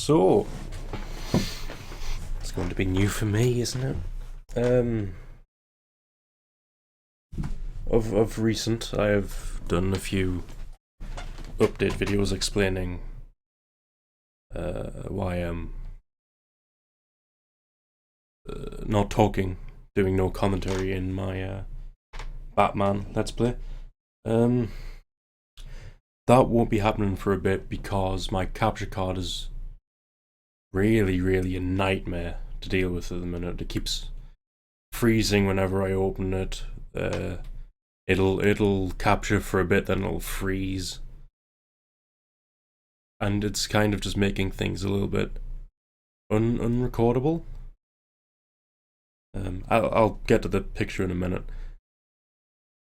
So, it's going to be new for me, isn't it? Of recent, I have done a few update videos explaining why I'm not talking, doing no commentary in my Batman Let's Play. That won't be happening for a bit because my capture card is really a nightmare to deal with at the minute. It keeps freezing whenever I open it. It'll capture for a bit, then it'll freeze, and it's kind of just making things a little bit unrecordable. I'll get to the picture in a minute.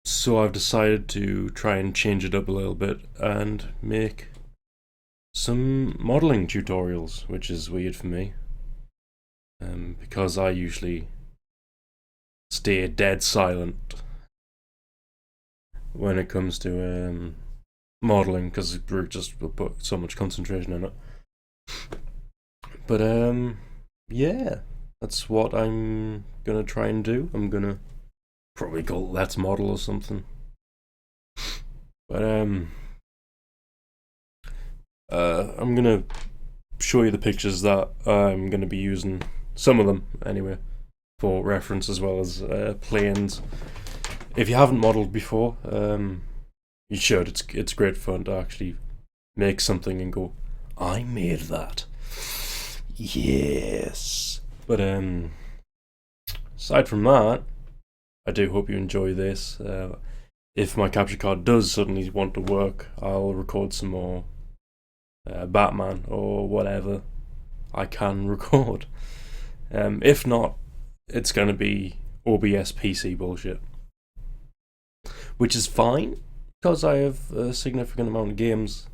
So I've decided to try and change it up a little bit and make some modeling tutorials, which is weird for me, because I usually stay dead silent when it comes to modeling, because we put so much concentration in it. But yeah, that's what I'm gonna try and do. I'm gonna probably call Let's Model or something. But I'm gonna show you the pictures that I'm gonna be using, some of them anyway, for reference, as well as planes. If you haven't modeled before, you should. It's great fun to actually make something and go, I made that. Yes. But aside from that, I do hope you enjoy this. If my capture card does suddenly want to work, I'll record some more Batman or whatever I can record. If not, it's going to be OBS PC bullshit, which is fine because I have a significant amount of games.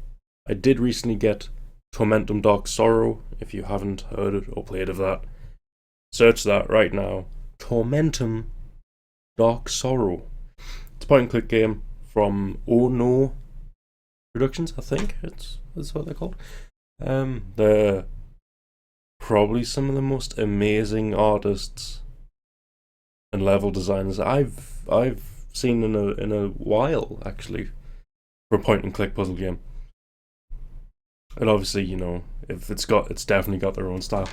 I did recently get Tormentum Dark Sorrow. If you haven't heard it or played of that, search that right now. Tormentum Dark Sorrow. It's a point-and-click game from Oh No Productions, I think that's what they're called. They're probably some of the most amazing artists and level designers I've seen in a while, actually, for a point-and-click puzzle game. And obviously, you know, if it's definitely got their own style.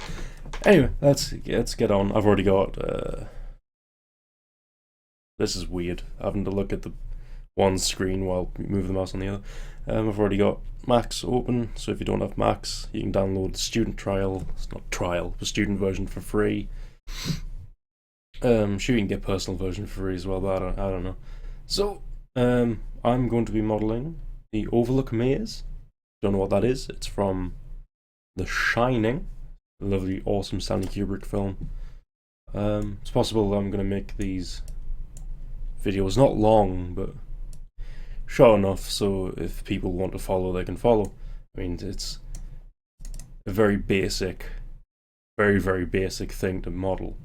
Anyway, let's get on. I've already got. This is weird, having to look at the one screen while moving the mouse on the other. I've already got Max open, so if you don't have Max, you can download the student trial. It's not trial, the student version for free. Sure, you can get personal version for free as well, but I don't know. So, I'm going to be modelling the Overlook maze. Don't know what that is. It's from The Shining, a lovely, awesome Stanley Kubrick film. It's possible that I'm going to make these videos not long, but short enough so if people want to follow, they can follow. I mean, it's a very basic, very basic thing to model.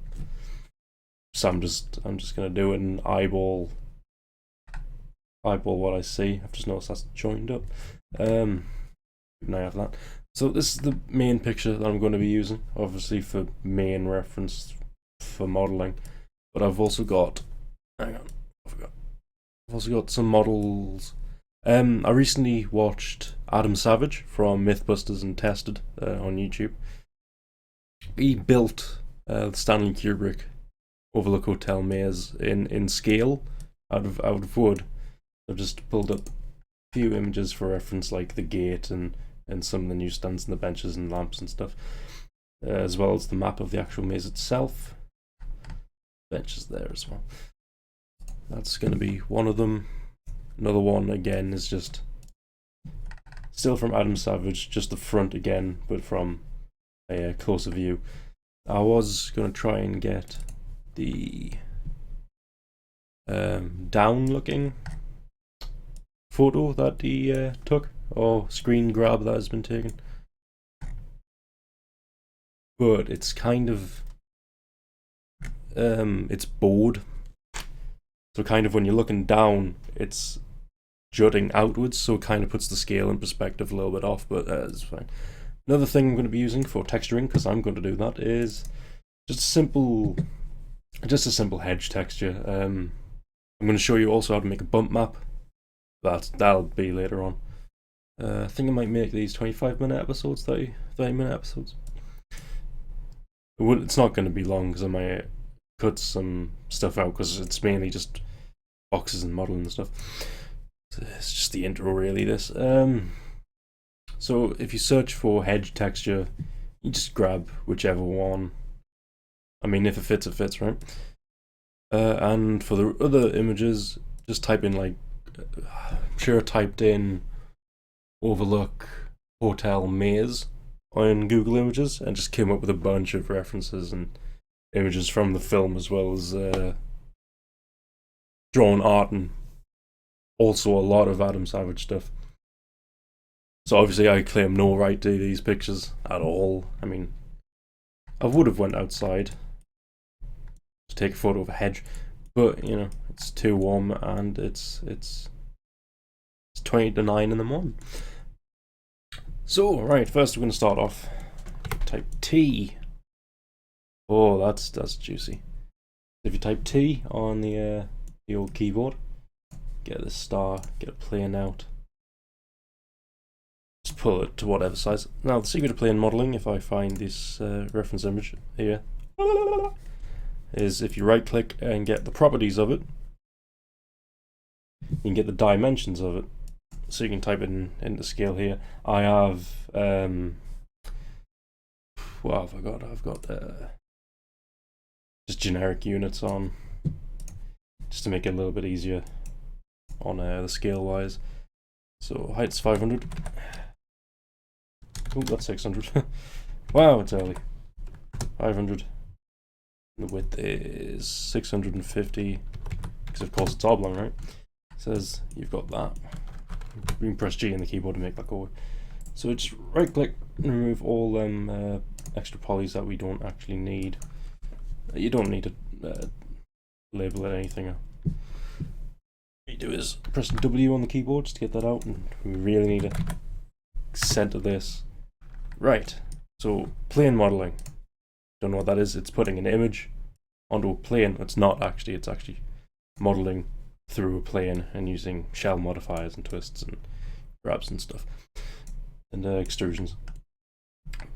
So I'm just gonna do it and eyeball what I see. I've just noticed that's joined up. Keep an eye out for that. So this is the main picture that I'm going to be using, obviously for main reference for modeling. But I've also got, hang on, I forgot. I've also got some models. I recently watched Adam Savage from Mythbusters and Tested on YouTube. He built the Stanley Kubrick Overlook Hotel maze in scale out of wood. I've just pulled up a few images for reference, like the gate and some of the newsstands and the benches and lamps and stuff, as well as the map of the actual maze itself. Benches there as well. That's going to be one of them. Another one, again, is just still from Adam Savage, just the front again, but from a closer view. I was going to try and get the down-looking photo that he took, or screen grab that has been taken. But it's kind of it's bowed. So kind of when you're looking down, it's jutting outwards, so it kind of puts the scale in perspective a little bit off, but it's fine. Another thing I'm going to be using for texturing, because I'm going to do that, is just a simple hedge texture. I'm going to show you also how to make a bump map. That'll be later on. I think I might make these 25-minute episodes, 30-minute episodes. It's not going to be long because I might cut some stuff out because it's mainly just boxes and modeling and stuff. It's just the intro, really. This. So if you search for hedge texture, you just grab whichever one. I mean, if it fits, it fits, right? And for the other images, just type in like, I'm sure I typed in Overlook Hotel Maze on Google Images and just came up with a bunch of references and images from the film, as well as drawn art and also a lot of Adam Savage stuff. So obviously I claim no right to these pictures at all. I mean, I would have went outside to take a photo of a hedge, but you know, it's too warm and it's 20 to 9 in the morning. So right, first we're going to start off. Type T. Oh, that's juicy. If you type T on the old keyboard, get the star, get it playing out. Just pull it to whatever size. Now the secret of plane modeling, if I find this reference image here, is if you right click and get the properties of it, you can get the dimensions of it. So you can type it in the scale here. I have what have I got? I've got just generic units on, just to make it a little bit easier on the scale wise. So height's 500. Oh, that's 600. Wow, it's early. 500. The width is 650, because of course it's oblong, right? It says you've got that. You can press G on the keyboard to make that go away. So just right click and remove all them extra polys that we don't actually need. You don't need to label it anything. What you do is press W on the keyboard just to get that out, and we really need to center this. Right, so plane modeling. Don't know what that is. It's putting an image onto a plane. It's not actually, it's actually modeling through a plane and using shell modifiers and twists and grabs and stuff and extrusions.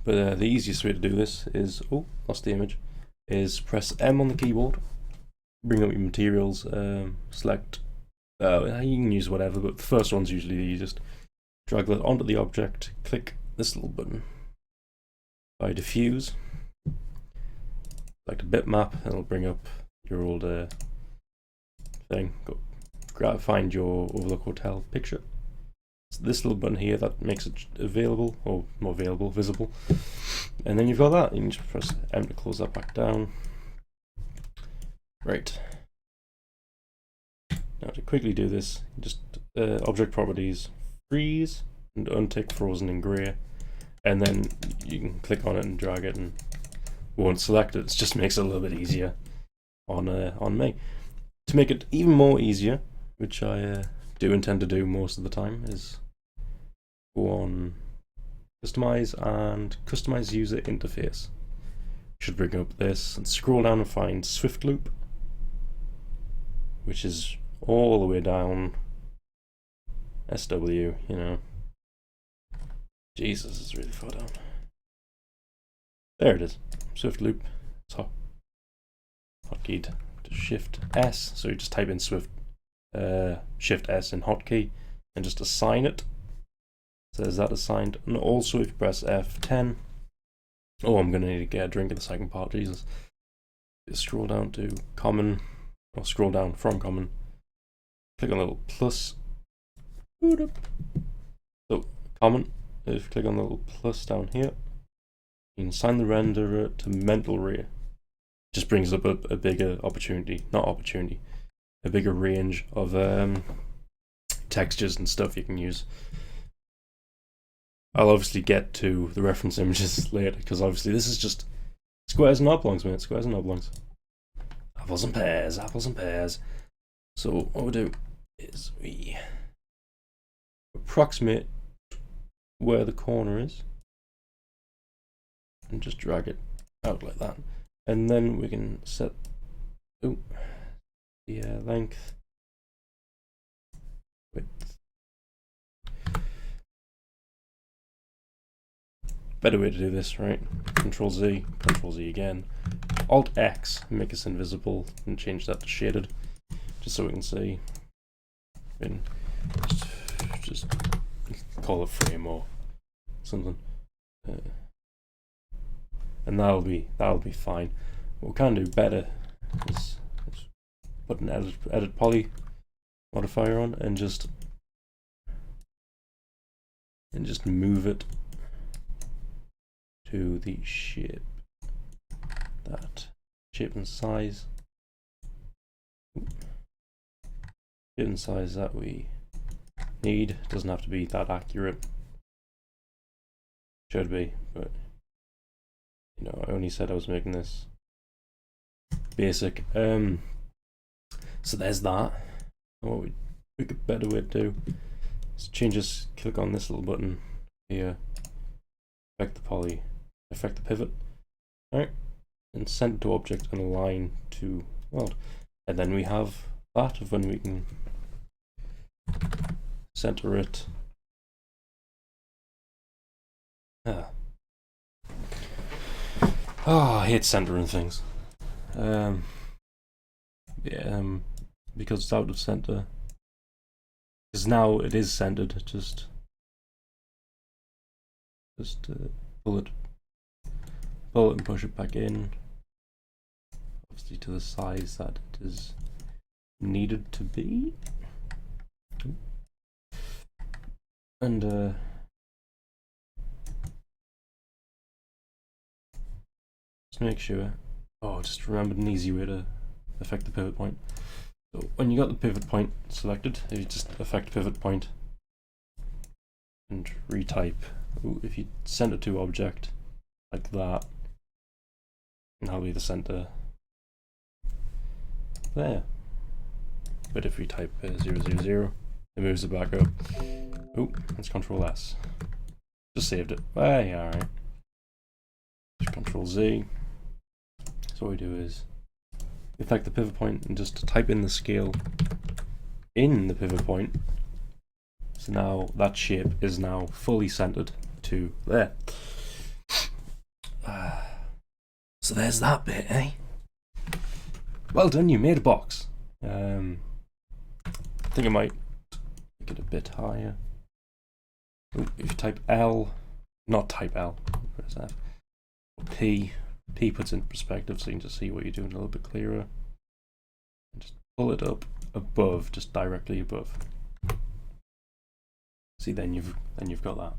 But the easiest way to do this is, oh, lost the image, is press M on the keyboard, bring up your materials, select, you can use whatever, but the first one's usually the easiest. Drag that onto the object, click this little button by diffuse, select a bitmap, and it'll bring up your old thing. Go find your Overlook Hotel picture. It's this little button here that makes it available, or more available, visible. And then you've got that. You can just press M to close that back down. Right. Now to quickly do this, just object properties, freeze, and untick frozen in grey. And then you can click on it and drag it, and we won't select it. It just makes it a little bit easier on me. To make it even more easier, which I do intend to do most of the time, is go on customize and customize user interface. Should bring up this and scroll down and find Swift Loop, which is all the way down. SW, you know. Jesus, it's really far down. There it is. Swift Loop. So hotkey to Shift S. So you just type in Swift Shift S in hotkey and just assign it. So there's that assigned. And also if you press F10. Oh, I'm gonna need to get a drink in the second part, Jesus. Just scroll down to common, or scroll down from common. Click on the little plus. So common, if you click on the little plus down here, you can assign the renderer to mental ray. Just brings up a bigger a bigger range of textures and stuff you can use. I'll obviously get to the reference images later, because obviously this is just squares and oblongs, mate. Squares and oblongs. Apples and pears, apples and pears. So what we do is we approximate where the corner is. and just drag it out like that. And then we can set the length, width. Better way to do this, right? Control Z again. Alt X, make us invisible, and change that to shaded, just so we can see. And just call it frame or something, and that'll be fine. What we can do better is put an edit poly modifier on and just move it to the shape, that shape and size, that we need. Doesn't have to be that accurate. Should be, but you know, I only said I was making this basic. So there's that. What we a better way to do is click on this little button here, affect the poly, affect the pivot, alright, and send to object and align to world. And then we have that of when we can center it. I hate centering things. Because it's out of center. Because now it is centered. Just pull it and push it back in. Obviously to the size that it is needed to be. And just make sure. Just remember an easy way to affect the pivot point. So when you got the pivot point selected, if you just affect pivot point and retype, if you center to object like that, and that'll be the center there. But if we type 0, 0, 0, it moves it back up. Let's Control S. Just saved it. Yeah, alright. Control Z. So what we do is affect the pivot point and just type in the scale in the pivot point. So now that shape is now fully centered to there. So there's that bit, eh? Well done, you made a box. I think I might make it a bit higher. If you type L, not type L, press F, P puts in perspective so you can just see what you're doing a little bit clearer. And just pull it up above, just directly above. See, then you've got that.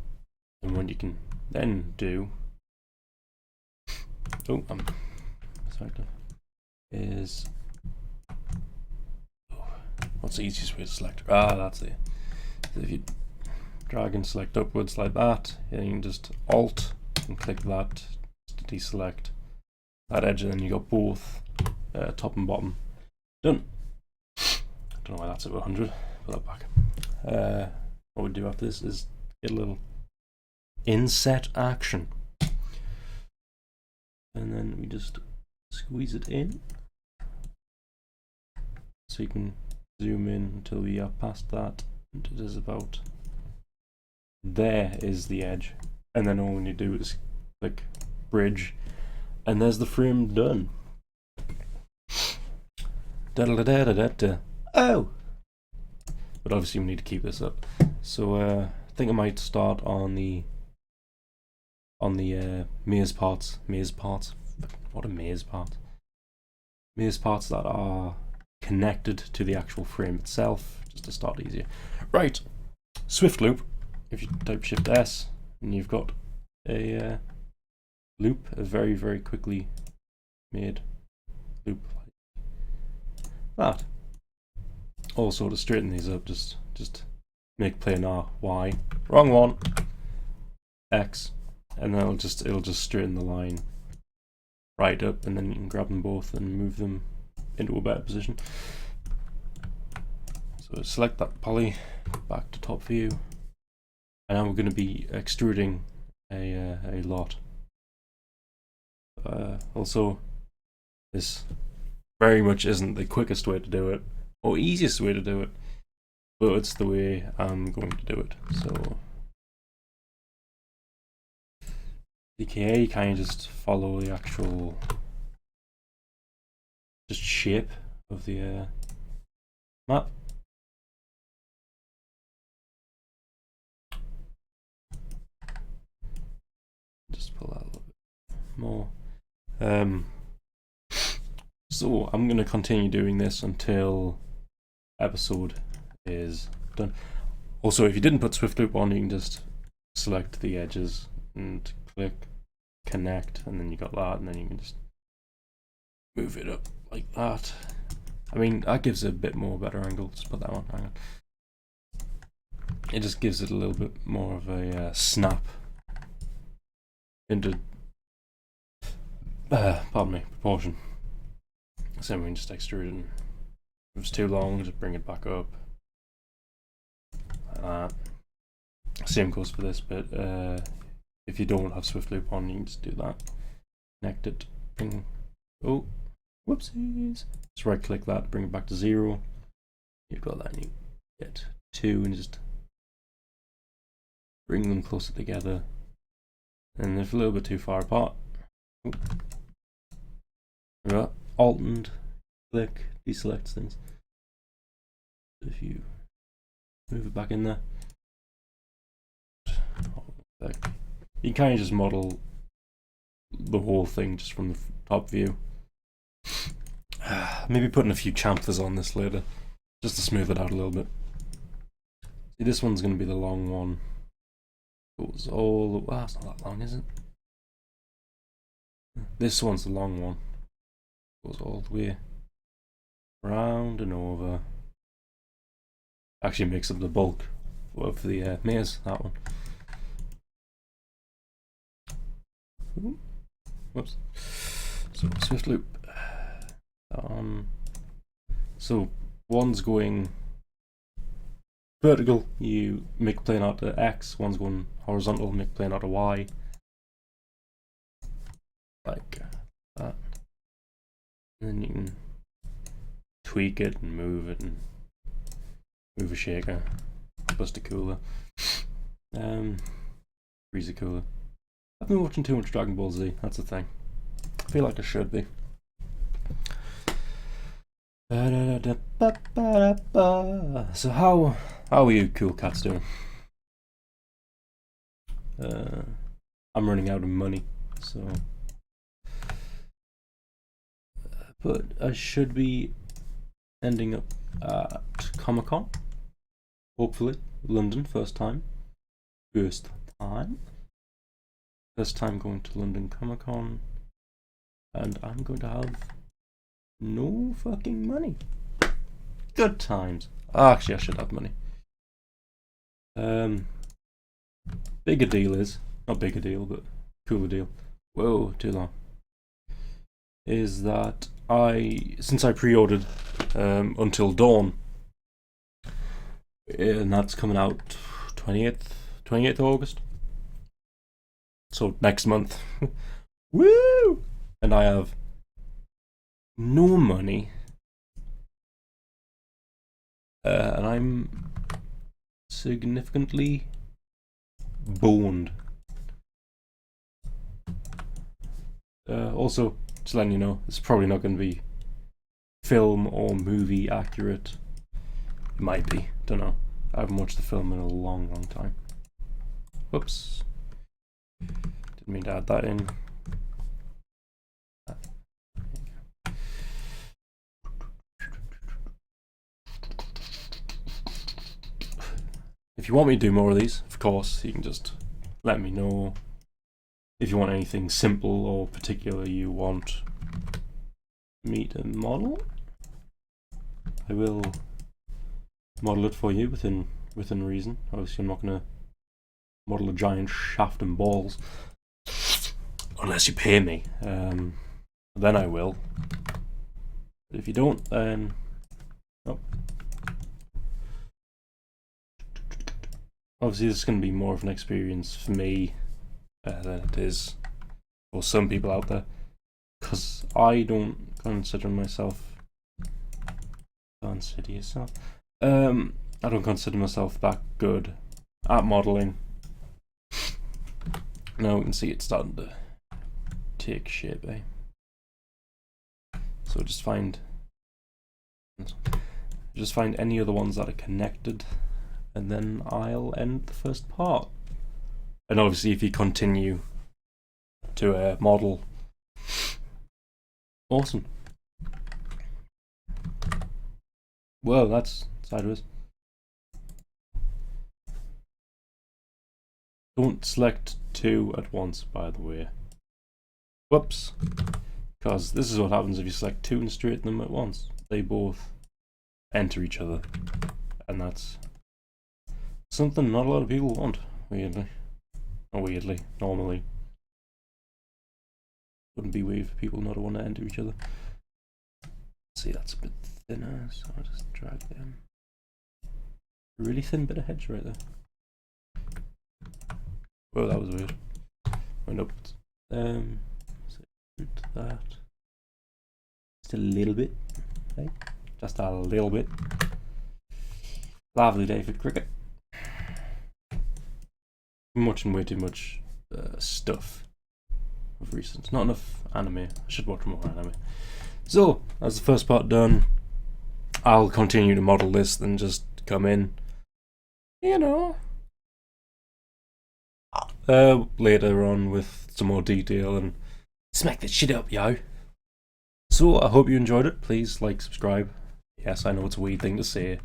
And what you can then do, is, what's the easiest way to select? That's it. So if you drag and select upwards like that, and you can just Alt and click that to deselect that edge, and then you got both top and bottom done. I don't know why that's at 100. Put that back. What we do after this is get a little inset action, and then we just squeeze it in, so you can zoom in until we are past that, and it is about there is the edge, and then all we need to do is click bridge, and there's the frame done. Oh! But obviously we need to keep this up. So I think I might start on the maze parts. What a maze part. Maze parts that are connected to the actual frame itself, just to start easier. Right, Swift loop. If you type Shift S, and you've got a loop, a very, very quickly made loop like that. Also, to straighten these up, just make planar Y, wrong one, X, and then it'll just straighten the line right up, and then you can grab them both and move them into a better position. So select that poly, back to top view, and now we're going to be extruding a lot. Also, this very much isn't the quickest way to do it or easiest way to do it, but it's the way I'm going to do it. So DKA, you kind of just follow the actual just shape of the map. Just pull that a little bit more. So I'm gonna continue doing this until episode is done. Also, if you didn't put Swift Loop on, you can just select the edges and click connect, and then you got that, and then you can just move it up like that. I mean, that gives it a bit more better angle. Just put that on. Hang on. It just gives it a little bit more of a snap into pardon me, proportion. So we can just extrude it. If it's too long, just bring it back up like that. Same goes for this bit. If you don't have Swift Loop on, you can just do that. Connect it. Bring. Oh, whoopsies! Just right click that, bring it back to 0. You've got that, and you get 2, and just bring them closer together. And they're a little bit too far apart. Right, Alt and click deselects things. If you move it back in there, you can kind of just model the whole thing just from the top view. Maybe putting a few chamfers on this later, just to smooth it out a little bit. See, this one's going to be the long one. Goes all. Well, it's not that long, is it? This one's the long one. Goes all the way round and over. Actually makes up the bulk of the maze, that one. Ooh. Whoops. So Swift Loop. So one's going vertical, you make plane out to X. One's going horizontal, make plane out to Y. Like that. And then you can tweak it and move it and move a shaker, bust a cooler, freeze a cooler. I've been watching too much Dragon Ball Z, that's the thing. I feel like I should be. So how are you cool cats doing? I'm running out of money, so but I should be ending up at Comic-Con, hopefully. London, first time going to London Comic-Con, and I'm going to have no fucking money. Good times. Actually, I should have money. Bigger deal is, not bigger deal, but cooler deal. Whoa, too long. Is that since I pre-ordered Until Dawn, and that's coming out 28th August. So next month. Woo! And I have no money. And I'm significantly boned. Also, just letting you know, it's probably not going to be film or movie accurate. It might be, don't know. I haven't watched the film in a long time. Whoops. Didn't mean to add that in. If you want me to do more of these, of course, you can just let me know. If you want anything simple or particular you want me to model, I will model it for you within reason. Obviously, I'm not going to model a giant shaft and balls unless you pay me. Then I will. But if you don't, then oh. Obviously, this is going to be more of an experience for me than it is for some people out there. because I don't consider myself I don't consider myself that good at modelling. Now we can see it's starting to take shape, eh? So just find any other ones that are connected, and then I'll end the first part. And obviously if you continue to model, awesome. Whoa, that's sideways. Don't select two at once, by the way. Whoops. Because this is what happens if you select two and straighten them at once. They both enter each other. And that's something not a lot of people want, weirdly. Not weirdly, normally. Wouldn't be weird for people not to want to enter each other. See, that's a bit thinner, so I'll just drag them. Really thin bit of hedge right there. Whoa, that was weird. Went up. That. Just a little bit. Okay? Just a little bit. Lovely day for cricket. I'm watching way too much stuff of recent. Not enough anime. I should watch more anime. So, that's the first part done. I'll continue to model this, then just come in, you know, later on with some more detail and smack that shit up, yo. So, I hope you enjoyed it. Please like, subscribe. Yes, I know it's a weird thing to say,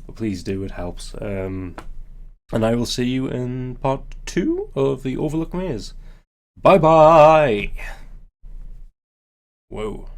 but please do, it helps. And I will see you in part 2 of the Overlook Maze. Bye bye! Whoa.